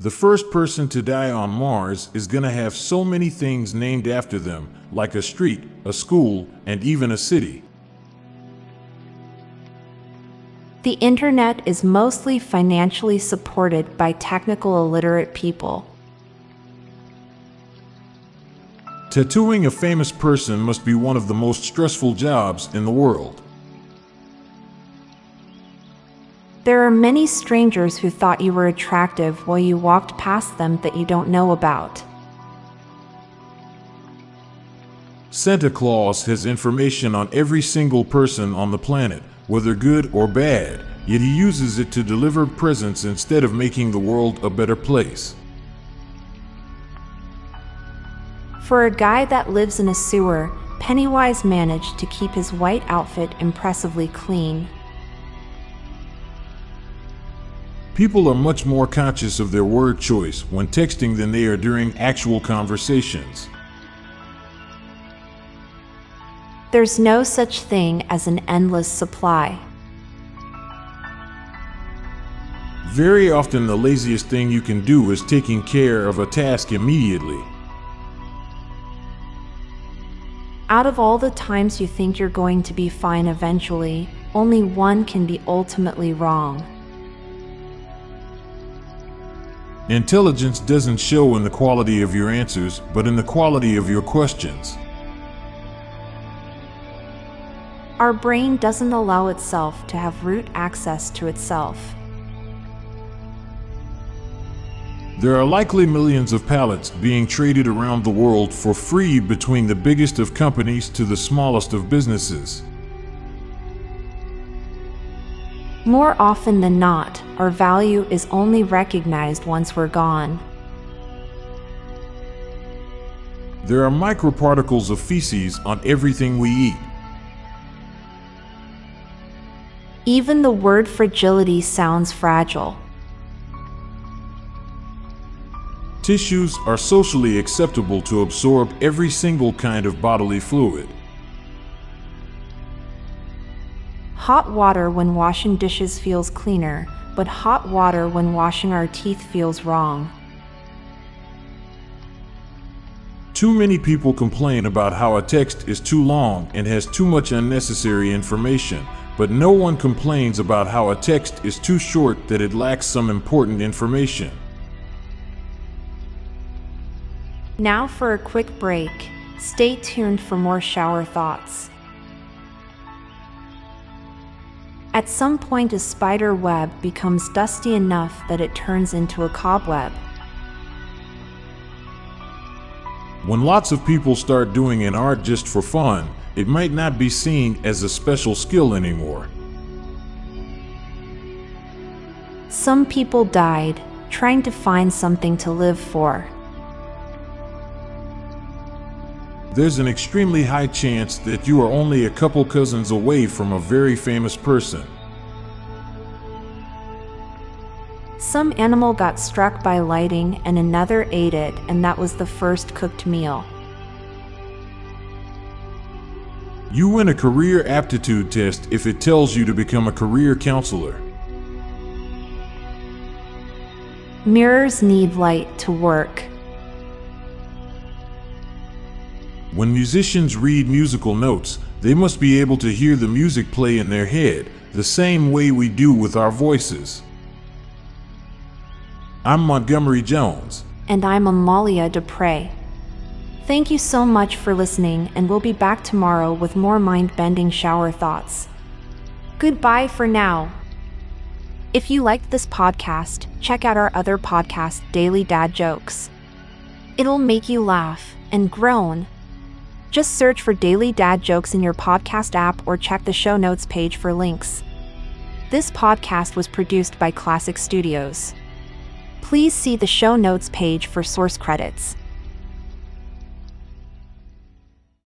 The first person to die on Mars is gonna have so many things named after them, like a street, a school, and even a city. The internet is mostly financially supported by technical illiterate people. Tattooing a famous person must be one of the most stressful jobs in the world. There are many strangers who thought you were attractive while you walked past them that you don't know about. Santa Claus has information on every single person on the planet, whether good or bad, yet he uses it to deliver presents instead of making the world a better place. For a guy that lives in a sewer, Pennywise managed to keep his white outfit impressively clean. People are much more conscious of their word choice when texting than they are during actual conversations. There's no such thing as an endless supply. Very often the laziest thing you can do is taking care of a task immediately. Out of all the times you think you're going to be fine eventually, only one can be ultimately wrong. Intelligence doesn't show in the quality of your answers, but in the quality of your questions. Our brain doesn't allow itself to have root access to itself. There are likely millions of pallets being traded around the world for free between the biggest of companies to the smallest of businesses. More often than not, our value is only recognized once we're gone. There are microparticles of feces on everything we eat. Even the word fragility sounds fragile. Tissues are socially acceptable to absorb every single kind of bodily fluid. Hot water when washing dishes feels cleaner, but hot water when washing our teeth feels wrong. Too many people complain about how a text is too long and has too much unnecessary information, but no one complains about how a text is too short that it lacks some important information. Now for a quick break. Stay tuned for more shower thoughts. At some point, a spider web becomes dusty enough that it turns into a cobweb. When lots of people start doing an art just for fun, it might not be seen as a special skill anymore. Some people died trying to find something to live for. There's an extremely high chance that you are only a couple cousins away from a very famous person. Some animal got struck by lightning and another ate it, and that was the first cooked meal. You win a career aptitude test if it tells you to become a career counselor. Mirrors need light to work. When musicians read musical notes, they must be able to hear the music play in their head, the same way we do with our voices. I'm Montgomery Jones. And I'm Amalia Dupre. Thank you so much for listening, and we'll be back tomorrow with more mind-bending shower thoughts. Goodbye for now. If you liked this podcast, check out our other podcast, Daily Dad Jokes. It'll make you laugh and groan. Just search for Daily Dad Jokes in your podcast app or check the show notes page for links. This podcast was produced by Klassic Studios. Please see the show notes page for source credits.